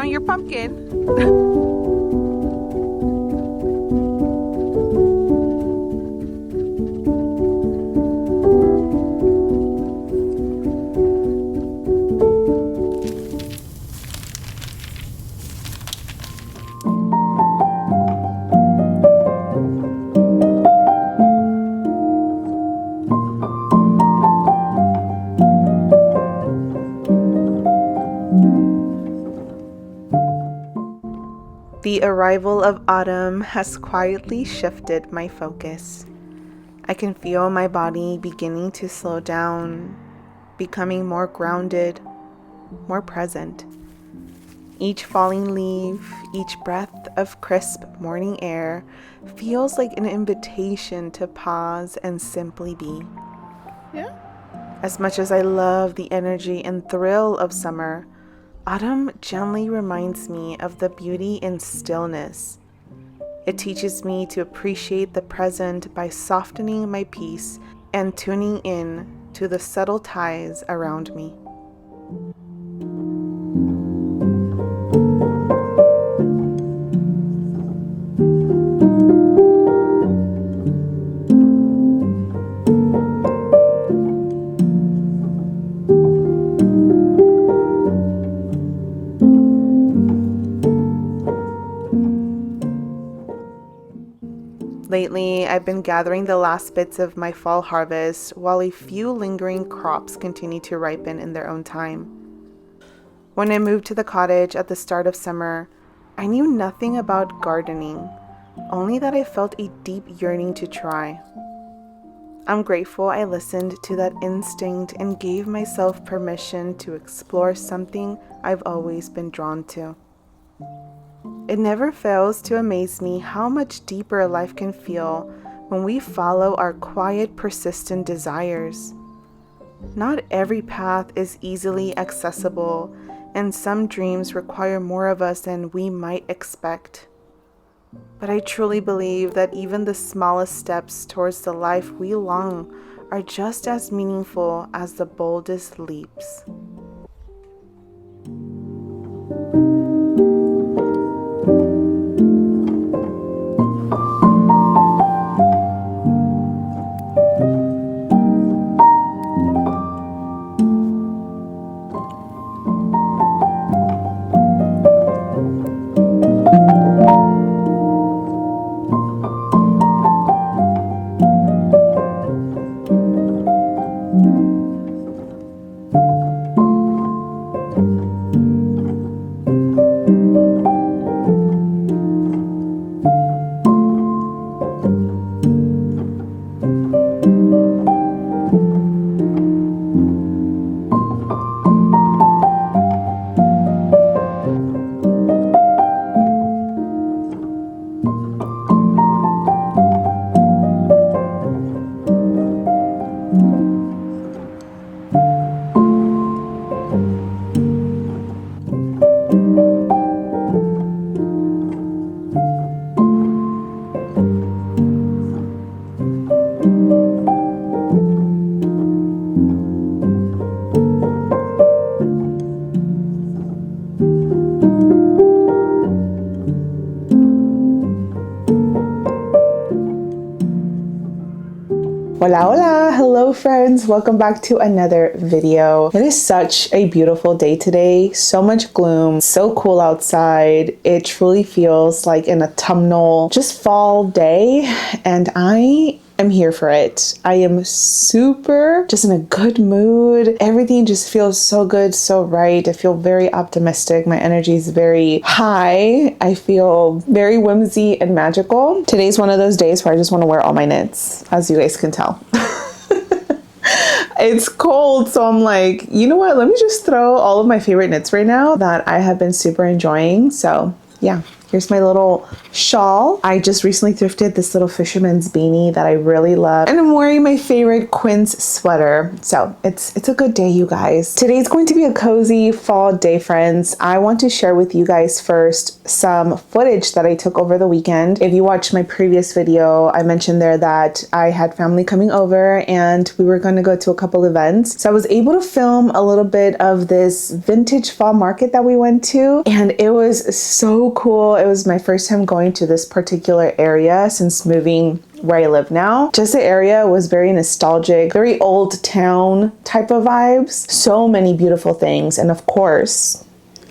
on your pumpkin. The arrival of autumn has quietly shifted my focus. I can feel my body beginning to slow down, becoming more grounded, more present. Each falling leaf, each breath of crisp morning air feels like an invitation to pause and simply be. Yeah. As much as I love the energy and thrill of summer, autumn gently reminds me of the beauty in stillness. It teaches me to appreciate the present by softening my peace and tuning in to the subtle ties around me. Lately, I've been gathering the last bits of my fall harvest while a few lingering crops continue to ripen in their own time. When I moved to the cottage at the start of summer, I knew nothing about gardening, only that I felt a deep yearning to try. I'm grateful I listened to that instinct and gave myself permission to explore something I've always been drawn to. It never fails to amaze me how much deeper life can feel when we follow our quiet, persistent desires. Not every path is easily accessible, and some dreams require more of us than we might expect. But I truly believe that even the smallest steps towards the life we long are just as meaningful as the boldest leaps. Hola, hola! Hello friends! Welcome back to another video. It is such a beautiful day today. So much gloom, so cool outside. It truly feels like an autumnal, just fall day, and I am here for it. I am super just in a good mood. Everything just feels so good, so right. I feel very optimistic. My energy is very high. I feel very whimsy and magical. Today's one of those days where I just want to wear all my knits, as you guys can tell. It's cold, so I'm like, you know what? Let me just throw all of my favorite knits right now that I have been super enjoying. So yeah, Here's my little shawl. I just recently thrifted this little fisherman's beanie that I really love. And I'm wearing my favorite Quince sweater. So it's a good day, you guys. Today's going to be a cozy fall day, friends. I want to share with you guys first some footage that I took over the weekend. If you watched my previous video, I mentioned there that I had family coming over and we were going to go to a couple events. So I was able to film a little bit of this vintage fall market that we went to, and it was so cool. It was my first time going to this particular area since moving where I live now. Just the area was very nostalgic, very old town type of vibes. So many beautiful things. And of course,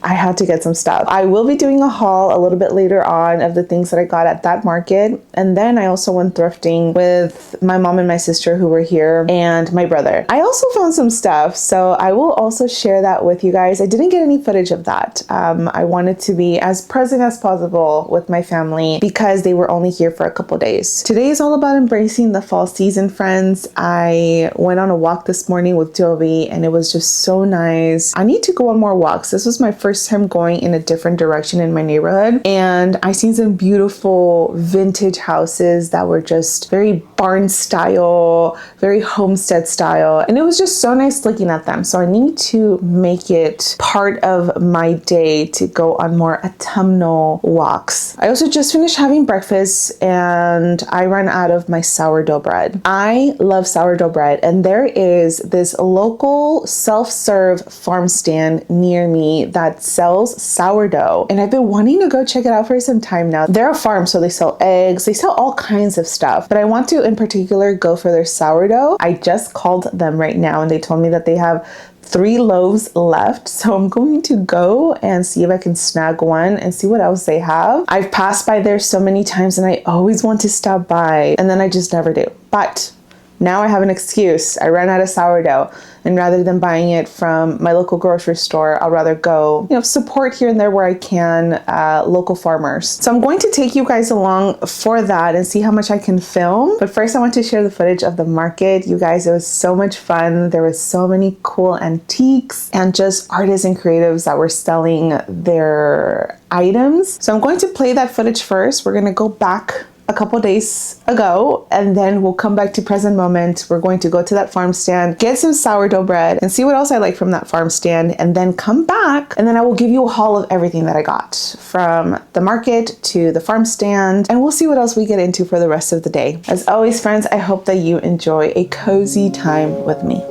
I had to get some stuff. I will be doing a haul a little bit later on of the things that I got at that market. And then I also went thrifting with my mom and my sister who were here and my brother. I also found some stuff, so I will also share that with you guys. I didn't get any footage of that. I wanted to be as present as possible with my family because they were only here for a couple days. Today is all about embracing the fall season, friends. I went on a walk this morning with Jovi and it was just so nice. I need to go on more walks. This was my first time going in a different direction in my neighborhood, and I seen some beautiful vintage houses that were just very barn style, very homestead style, and it was just so nice looking at them. So I need to make it part of my day to go on more autumnal walks. I also just finished having breakfast and I ran out of my sourdough bread. I love sourdough bread, and there is this local self-serve farm stand near me that sells sourdough, and I've been wanting to go check it out for some time now. They're a farm, so they sell eggs, they sell all kinds of stuff, but I want to in particular go for their sourdough. I just called them right now and they told me that they have 3 loaves left, so I'm going to go and see if I can snag one and see what else they have. I've passed by there so many times and I always want to stop by and then I just never do. But now I have an excuse. I ran out of sourdough, and rather than buying it from my local grocery store, I'll rather go, support here and there where I can local farmers. So I'm going to take you guys along for that and see how much I can film. But first I want to share the footage of the market. You guys, it was so much fun. There was so many cool antiques and just artists and creatives that were selling their items. So I'm going to play that footage first. We're going to go back a couple days ago and then we'll come back to present moment. We're going to go to that farm stand, get some sourdough bread and see what else I like from that farm stand, and then come back and then I will give you a haul of everything that I got from the market to the farm stand, and we'll see what else we get into for the rest of the day. As always, friends, I hope that you enjoy a cozy time with me.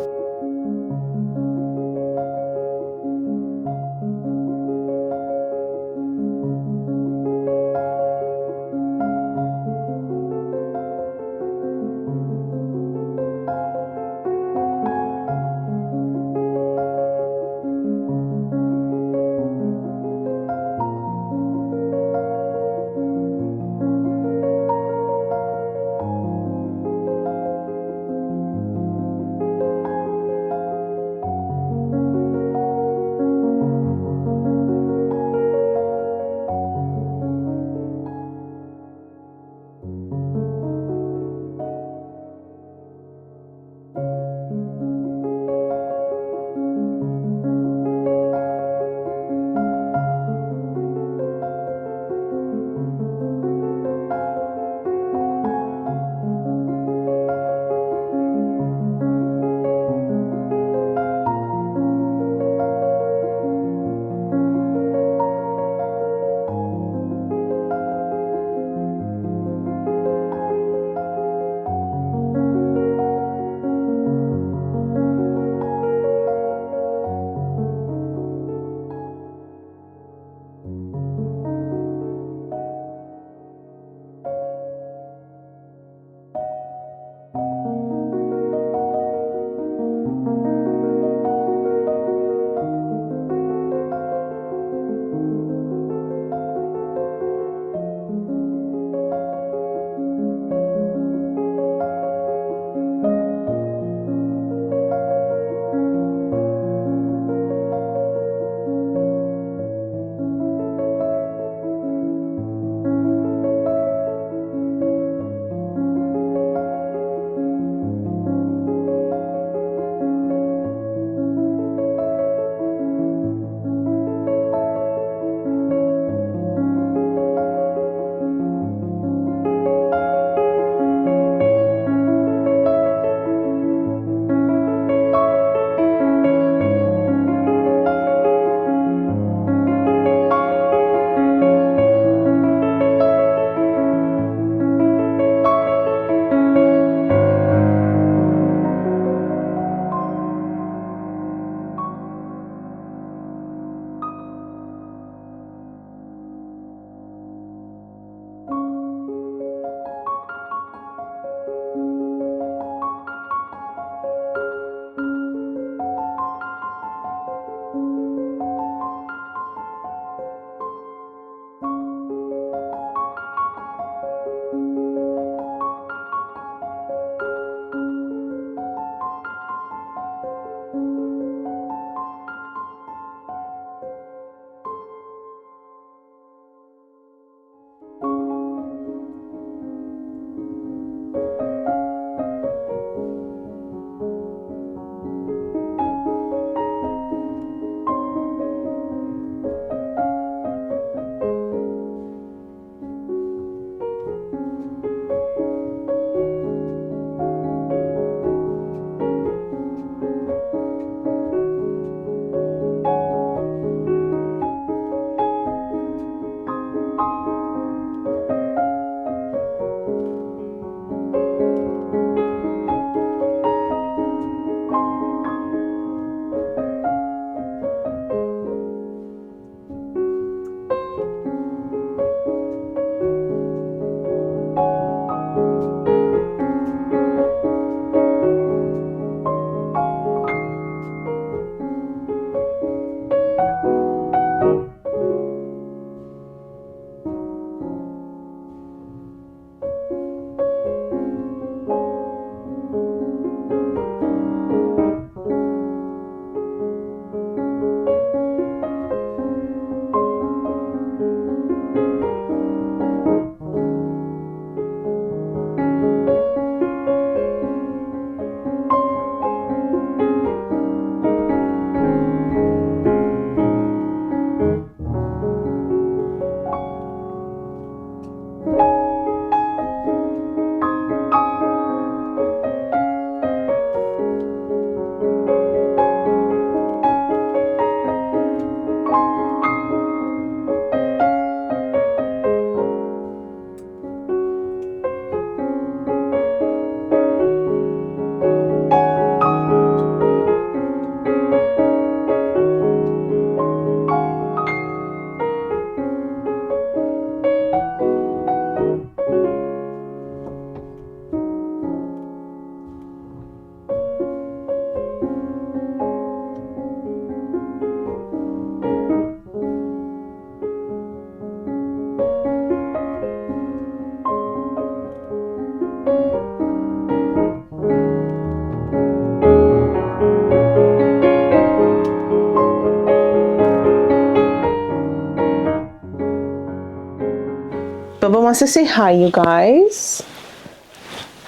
Nova wants to say hi, you guys.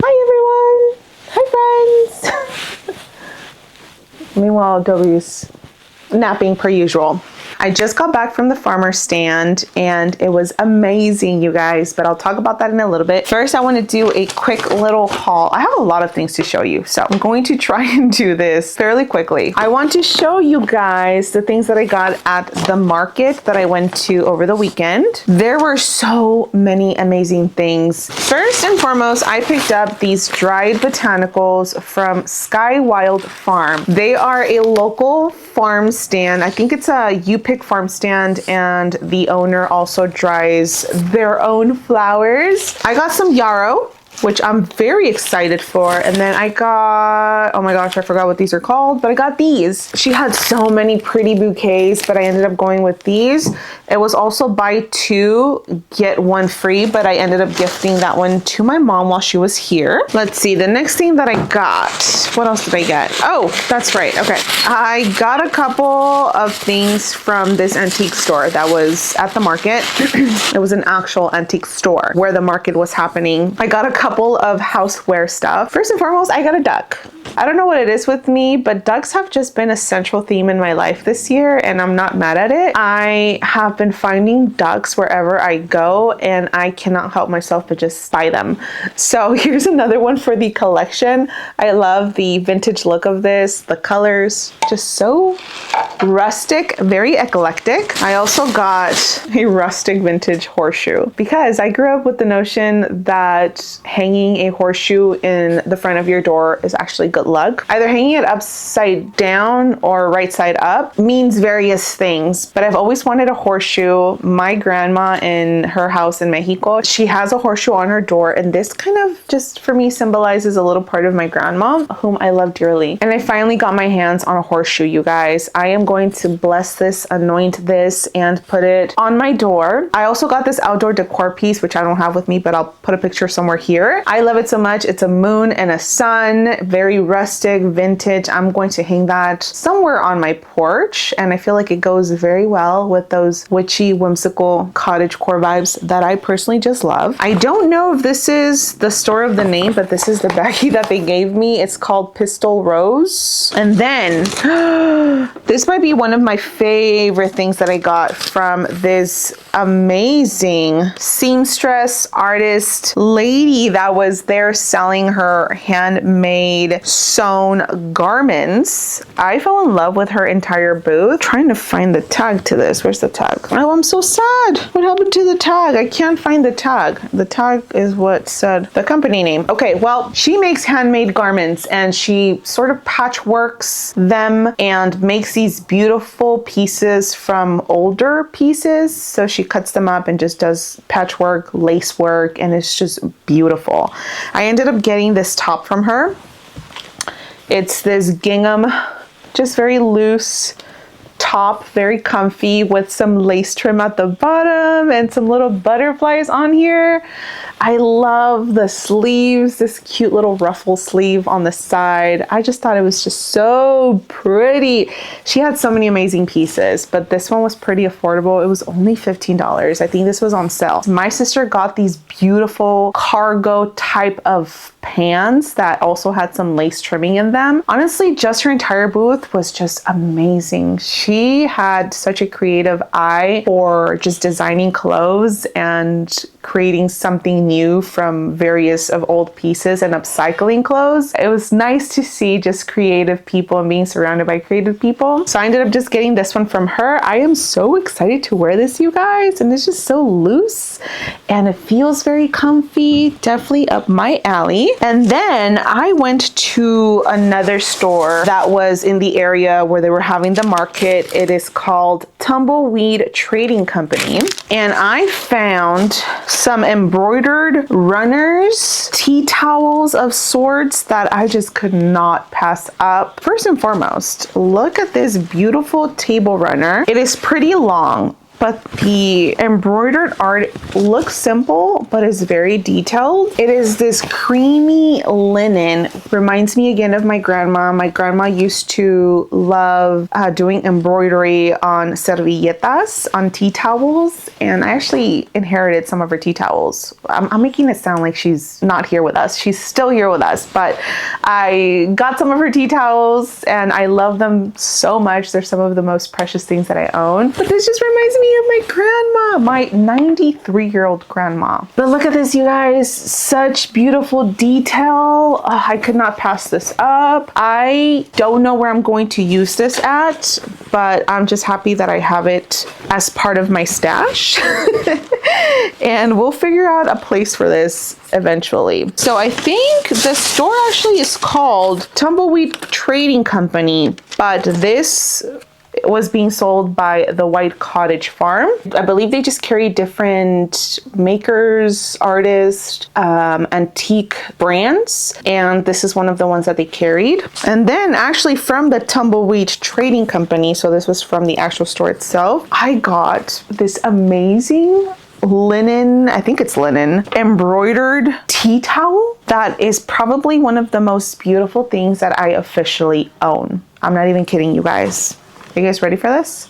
Hi, everyone. Hi, friends. Meanwhile, Dobby's napping per usual. I just got back from the farmer's stand and it was amazing, you guys, but I'll talk about that in a little bit. First, I want to do a quick little haul. I have a lot of things to show you, so I'm going to try and do this fairly quickly. I want to show you guys the things that I got at the market that I went to over the weekend. There were so many amazing things. First and foremost, I picked up these dried botanicals from Sky Wild Farm. They are a local farm stand. I think it's a U-Pick farm stand, and the owner also dries their own flowers. I got some yarrow, which I'm very excited for. And then I got, oh my gosh, I forgot what these are called, but I got these. She had so many pretty bouquets, but I ended up going with these. It was also buy two, get one free, but I ended up gifting that one to my mom while she was here. Let's see, the next thing that I got, what else did I get? Oh, that's right, okay. I got a couple of things from this antique store that was at the market. It was an actual antique store where the market was happening. I got a couple of houseware stuff. First and foremost, I got a duck. I don't know what it is with me, but ducks have just been a central theme in my life this year, and I'm not mad at it. I have been finding ducks wherever I go, and I cannot help myself but just buy them. So here's another one for the collection. I love the vintage look of this, the colors, just so rustic, very eclectic. I also got a rustic vintage horseshoe because I grew up with the notion that hanging a horseshoe in the front of your door is actually good luck. Either hanging it upside down or right side up means various things, but I've always wanted a horseshoe. My grandma in her house in Mexico, she has a horseshoe on her door, and this kind of just for me symbolizes a little part of my grandma, whom I love dearly. And I finally got my hands on a horseshoe, you guys. I am going to bless this, anoint this, and put it on my door. I also got this outdoor decor piece, which I don't have with me, but I'll put a picture somewhere here. I love it so much. It's a moon and a sun, very rustic, vintage. I'm going to hang that somewhere on my porch, and I feel like it goes very well with those witchy, whimsical cottagecore vibes that I personally just love. I don't know if this is the store of the name, but this is the baggie that they gave me. It's called Pistol Rose. And then this might be one of my favorite things that I got from this amazing seamstress artist lady that was there selling her handmade sewn garments. I fell in love with her entire booth. Trying to find the tag to this. Where's the tag? Oh, I'm so sad. What happened to the tag? I can't find the tag. The tag is what said the company name. Okay, well, she makes handmade garments and she sort of patchworks them and makes these beautiful pieces from older pieces. So she cuts them up and just does patchwork, lace work, and it's just beautiful. I ended up getting this top from her. It's this gingham, just very loose top, very comfy with some lace trim at the bottom and some little butterflies on here. I love the sleeves, this cute little ruffle sleeve on the side. I just thought it was just so pretty. She had so many amazing pieces, but this one was pretty affordable. It was only $15. I think this was on sale. My sister got these beautiful cargo type of pants that also had some lace trimming in them. Honestly, just her entire booth was just amazing. She had such a creative eye for just designing clothes and creating something new from various of old pieces and upcycling clothes. It was nice to see just creative people and being surrounded by creative people. So I ended up just getting this one from her. I am so excited to wear this, you guys, and it's just so loose and it feels very comfy, definitely up my alley. And then I went to another store that was in the area where they were having the market. It is called Tumbleweed Trading Company, and I found some embroidered runners, tea towels of sorts that I just could not pass up. First and foremost, look at this beautiful table runner. It is pretty long, but the embroidered art looks simple, but is very detailed. It is this creamy linen. Reminds me again of my grandma. My grandma used to love doing embroidery on servilletas, on tea towels, and I actually inherited some of her tea towels. I'm making it sound like she's not here with us. She's still here with us, but I got some of her tea towels and I love them so much. They're some of the most precious things that I own. But this just reminds me of my grandma, my 93-year-old grandma. But look at this, you guys. Such beautiful detail. I could not pass this up. I don't know where I'm going to use this at, but I'm just happy that I have it as part of my stash. And we'll figure out a place for this eventually. So I think the store actually is called Tumbleweed Trading Company, but this was being sold by the White Cottage Farm. I believe they just carry different makers, artists, antique brands, and this is one of the ones that they carried. And then actually from the Tumbleweed Trading Company, so this was from the actual store itself, I got this amazing linen, I think it's linen, embroidered tea towel that is probably one of the most beautiful things that I officially own. I'm not even kidding you guys. Are you guys ready for this?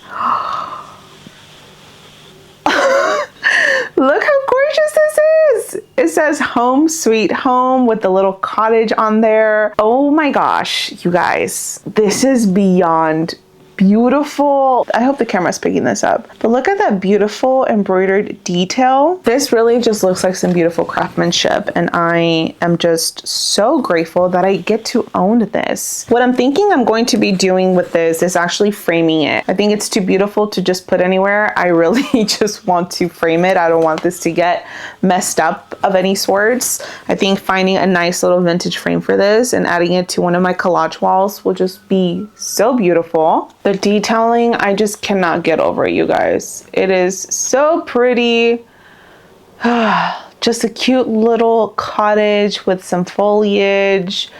Look how gorgeous this is. It says home sweet home with the little cottage on there. Oh my gosh, you guys, this is beyond beautiful. I hope the camera's picking this up, but look at that beautiful embroidered detail. This really just looks like some beautiful craftsmanship, and I am just so grateful that I get to own this. What I'm thinking I'm going to be doing with this is actually framing it. I think it's too beautiful to just put anywhere. I really just want to frame it. I don't want this to get messed up of any sorts. I think finding a nice little vintage frame for this and adding it to one of my collage walls will just be so beautiful. The detailing, I just cannot get over it, you guys. It is so pretty. Just a cute little cottage with some foliage.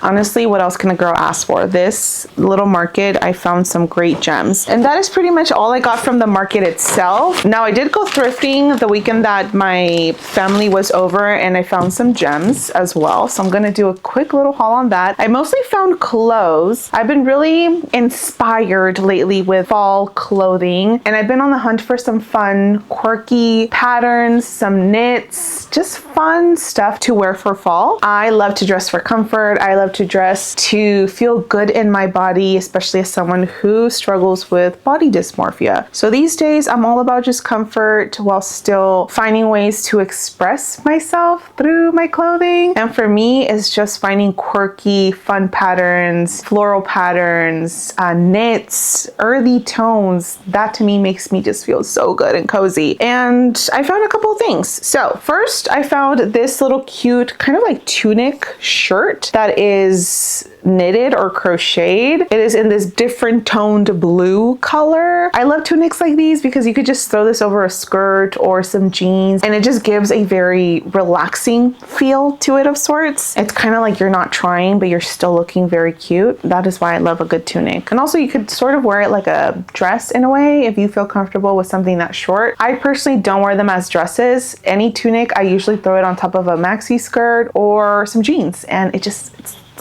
Honestly, what else can a girl ask for? This little market, I found some great gems. And that is pretty much all I got from the market itself. Now, I did go thrifting the weekend that my family was over, and I found some gems as well. So I'm gonna do a quick little haul on that. I mostly found clothes. I've been really inspired lately with fall clothing, and I've been on the hunt for some fun, quirky patterns, some knits, just fun stuff to wear for fall. I love to dress for comfort. I love to dress to feel good in my body, especially as someone who struggles with body dysmorphia. So these days I'm all about just comfort while still finding ways to express myself through my clothing. And for me, it's just finding quirky, fun patterns, floral patterns, knits, earthy tones. That to me makes me just feel so good and cozy. And I found a couple of things. So first, I found this little cute kind of like tunic shirt that is knitted or crocheted. It is in this different toned blue color. I love tunics like these because you could just throw this over a skirt or some jeans, and it just gives a very relaxing feel to it of sorts. It's kind of like you're not trying, but you're still looking very cute. That is why I love a good tunic. And also you could sort of wear it like a dress in a way if you feel comfortable with something that short. I personally don't wear them as dresses. Any tunic, I usually throw it on top of a maxi skirt or some jeans, and it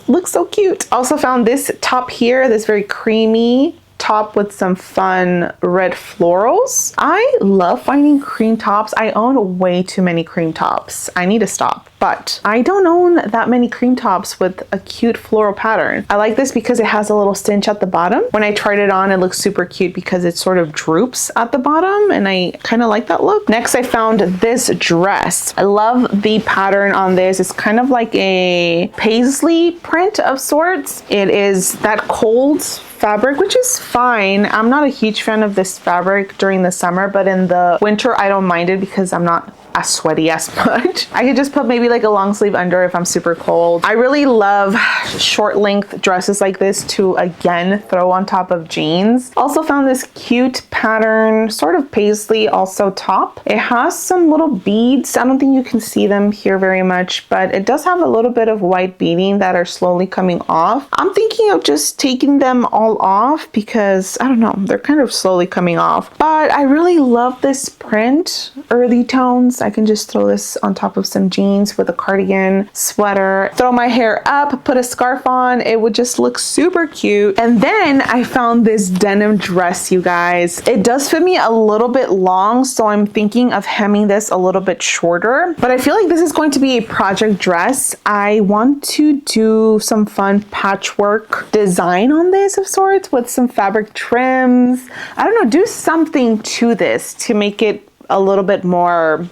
looks so cute. Also found this top here, this very creamy top with some fun red florals. I love finding cream tops. I own way too many cream tops. I need to stop, but I don't own that many cream tops with a cute floral pattern. I like this because it has a little cinch at the bottom. When I tried it on, it looks super cute because it sort of droops at the bottom, and I kind of like that look. Next, I found this dress. I love the pattern on this. It's kind of like a paisley print of sorts. It is that cold fabric, which is fine. I'm not a huge fan of this fabric during the summer, but in the winter I don't mind it because I'm not as sweaty as much. I could just put maybe like a long sleeve under if I'm super cold. I really love short length dresses like this to again throw on top of jeans. Also found this cute pattern, sort of paisley also top. It has some little beads. I don't think you can see them here very much, but it does have a little bit of white beading that are slowly coming off. I'm thinking of just taking them all off because I don't know, they're kind of slowly coming off. But I really love this print, earthy tones. I can just throw this on top of some jeans with a cardigan, sweater, throw my hair up, put a scarf on. It would just look super cute. And then I found this denim dress, you guys. It does fit me a little bit long, so I'm thinking of hemming this a little bit shorter. But I feel like this is going to be a project dress. I want to do some fun patchwork design on this of sorts with some fabric trims. I don't know, do something to this to make it a little bit more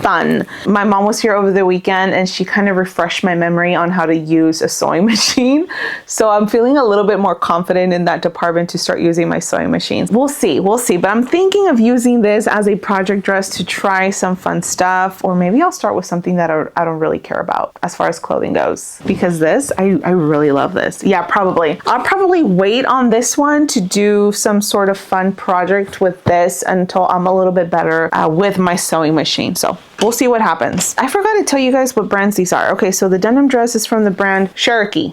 fun. My mom was here over the weekend and she kind of refreshed my memory on how to use a sewing machine. So I'm feeling a little bit more confident in that department to start using my sewing machines. We'll see. But I'm thinking of using this as a project dress to try some fun stuff, or maybe I'll start with something that I don't really care about as far as clothing goes, because this, I really love this. Yeah, probably. I'll probably wait on this one to do some sort of fun project with this until I'm a little bit better with my sewing machine. So we'll see what happens. I forgot to tell you guys what brands these are. Okay, so the denim dress is from the brand Cherokee.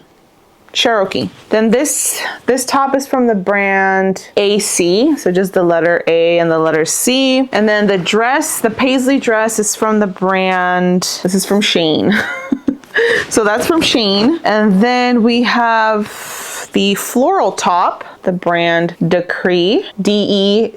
Then this top is from the brand AC, so just the letter A and the letter C. And then the dress, the paisley dress, is from the brand, this is from Shein. So that's from Shein. And then we have the floral top, the brand Decree, D-E-C-R-E-E.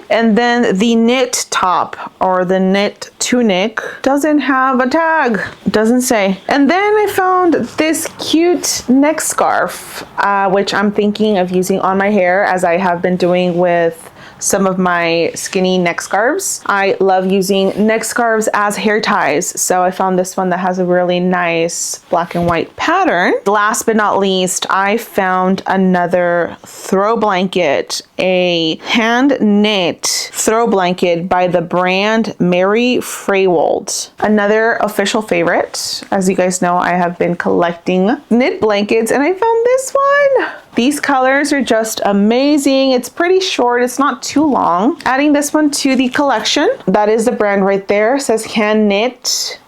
And then the knit top, or the knit tunic, doesn't have a tag, doesn't say. And then I found this cute neck scarf, which I'm thinking of using on my hair, as I have been doing with some of my skinny neck scarves. I love using neck scarves as hair ties, so I found this one that has a really nice black and white pattern. Last but not least, I found another throw blanket, a hand knit throw blanket by the brand Mary Freywold. Another official favorite. As you guys know, I have been collecting knit blankets and I found this one. These colors are just amazing. It's pretty short, it's not too long. Adding this one to the collection. That is the brand right there. It says hand knit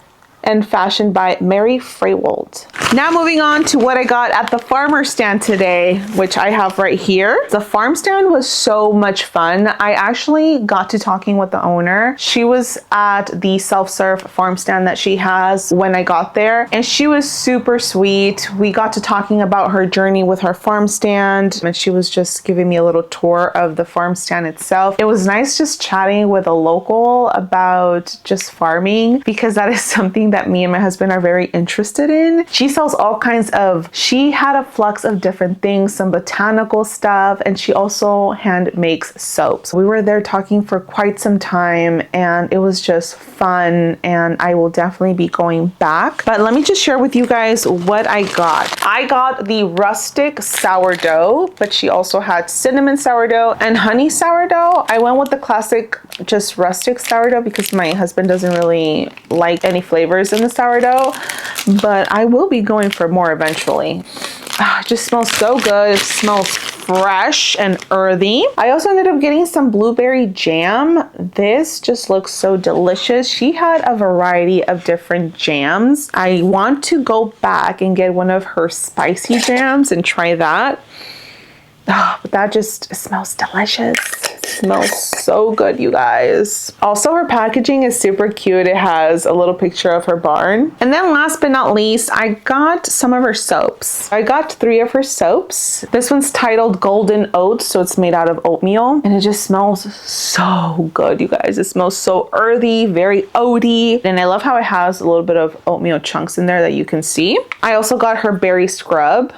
and fashioned by Mary Freywold. Now moving on to what I got at the farmer stand today, which I have right here. The farm stand was so much fun. I actually got to talking with the owner. She was at the self-serve farm stand that she has when I got there, and she was super sweet. We got to talking about her journey with her farm stand, and she was just giving me a little tour of the farm stand itself. It was nice just chatting with a local about just farming, because that is something that me and my husband are very interested in. She sells all kinds of, she had a flux of different things, some botanical stuff, and she also hand makes soaps. We were there talking for quite some time and it was just fun, and I will definitely be going back. But let me just share with you guys what I got. I got the rustic sourdough, but she also had cinnamon sourdough and honey sourdough. I went with the classic, just rustic sourdough, because my husband doesn't really like any flavors in the sourdough, but I will be going for more eventually. It just smells so good. It smells fresh and earthy. I also ended up getting some blueberry jam. This just looks so delicious. She had a variety of different jams. I want to go back and get one of her spicy jams and try that. But that just smells delicious. It smells so good, you guys. Also, her packaging is super cute. It has a little picture of her barn. And then last but not least, I got some of her soaps. I got 3 of her soaps. This one's titled Golden Oats, so it's made out of oatmeal. And it just smells so good, you guys. It smells so earthy, very oaty. And I love how it has a little bit of oatmeal chunks in there that you can see. I also got her berry scrub.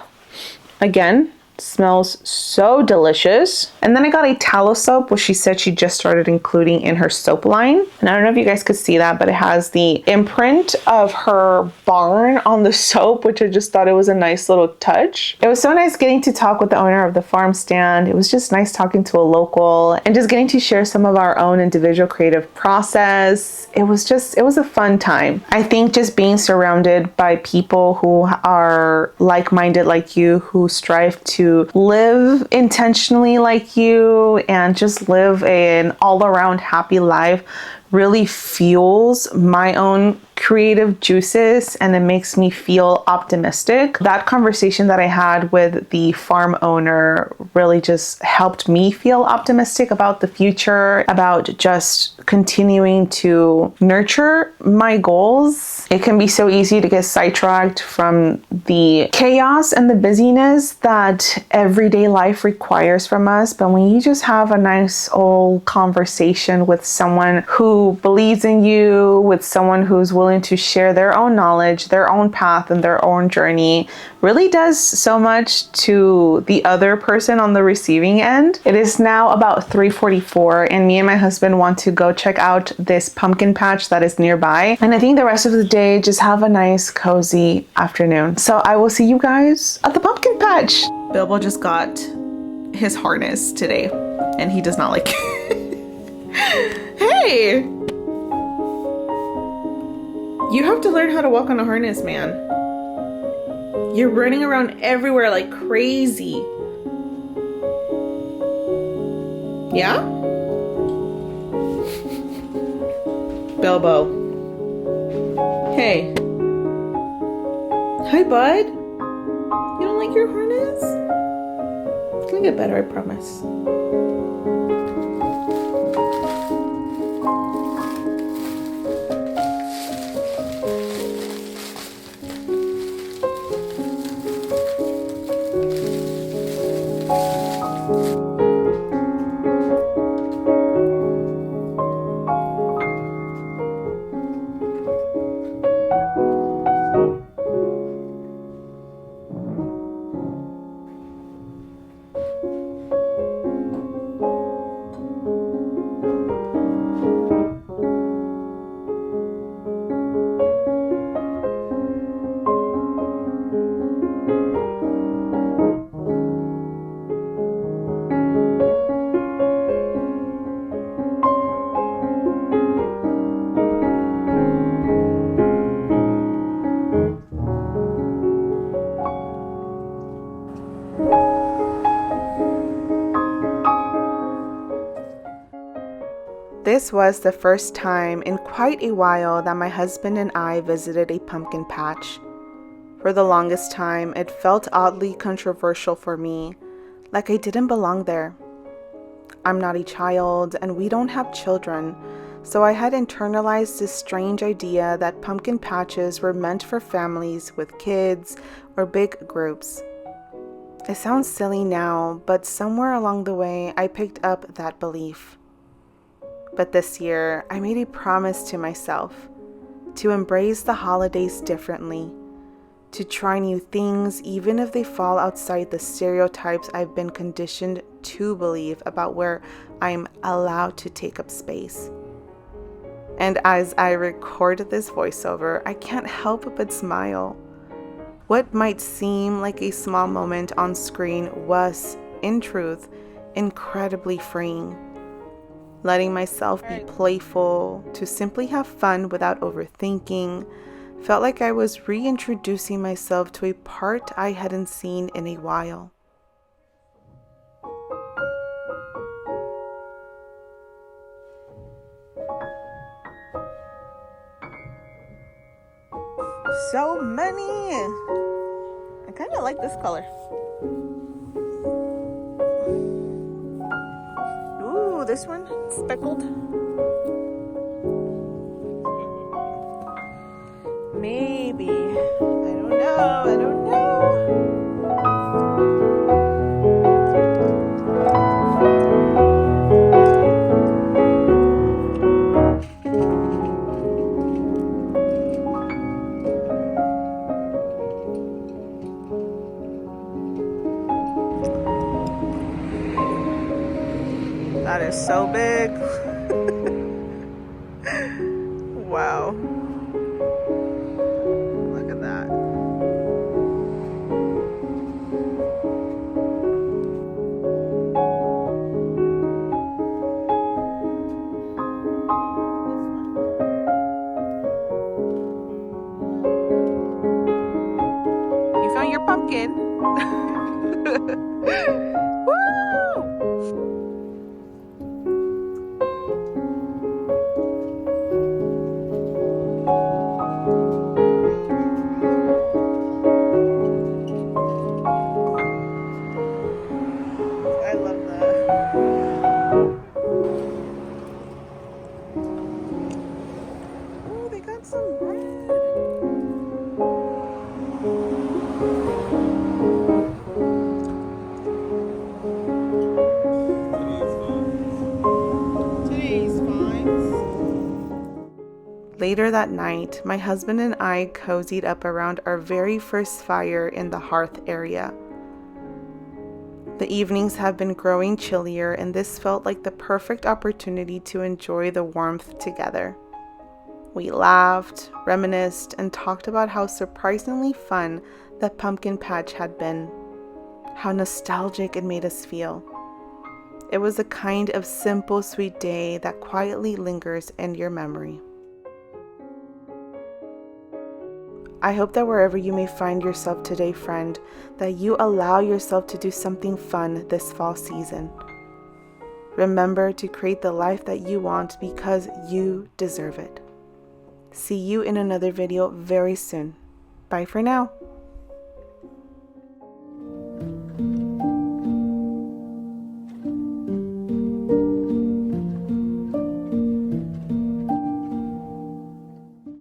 Again, Smells so delicious. And then I got a tallow soap, which she said she just started including in her soap line. And I don't know if you guys could see that, but it has the imprint of her barn on the soap, which I just thought it was a nice little touch. It was so nice getting to talk with the owner of the farm stand. It was just nice talking to a local and just getting to share some of our own individual creative process. It was a fun time. I think just being surrounded by people who are like-minded like you, who strive to live intentionally like you and just live an all-around happy life really fuels my own creative juices, and it makes me feel optimistic. That conversation that I had with the farm owner really just helped me feel optimistic about the future, about just continuing to nurture my goals. It can be so easy to get sidetracked from the chaos and the busyness that everyday life requires from us. But when you just have a nice old conversation with someone who believes in you, with someone who's willing to share their own knowledge, their own path, and their own journey, really does so much to the other person on the receiving end. It is now about 3:44, and me and my husband want to go check out this pumpkin patch that is nearby. And I think the rest of the day, just have a nice, cozy afternoon. So I will see you guys at the pumpkin patch. Bilbo just got his harness today, and he does not like it. Hey! You have to learn how to walk on a harness, man. You're running around everywhere like crazy. Yeah? Bilbo. Hey. Hi, bud. You don't like your harness? It's gonna get better, I promise. This was the first time in quite a while that my husband and I visited a pumpkin patch. For the longest time, it felt oddly controversial for me, like I didn't belong there. I'm not a child, and we don't have children, so I had internalized this strange idea that pumpkin patches were meant for families with kids or big groups. It sounds silly now, but somewhere along the way, I picked up that belief. But this year, I made a promise to myself to embrace the holidays differently, to try new things even if they fall outside the stereotypes I've been conditioned to believe about where I'm allowed to take up space. And as I record this voiceover, I can't help but smile. What might seem like a small moment on screen was, in truth, incredibly freeing. Letting myself be playful, to simply have fun without overthinking, felt like I was reintroducing myself to a part I hadn't seen in a while. So many! I kind of like this color. Ooh, this one, speckled. Maybe. I don't know. That is so big. Wow. Look at that. You found your pumpkin. Woo! I love that. Oh, they got some bread. Today's finds. Later that night, my husband and I cozied up around our very first fire in the hearth area. The evenings have been growing chillier, and this felt like the perfect opportunity to enjoy the warmth together. We laughed, reminisced, and talked about how surprisingly fun the pumpkin patch had been, how nostalgic it made us feel. It was a kind of simple, sweet day that quietly lingers in your memory. I hope that wherever you may find yourself today, friend, that you allow yourself to do something fun this fall season. Remember to create the life that you want because you deserve it. See you in another video very soon. Bye for now.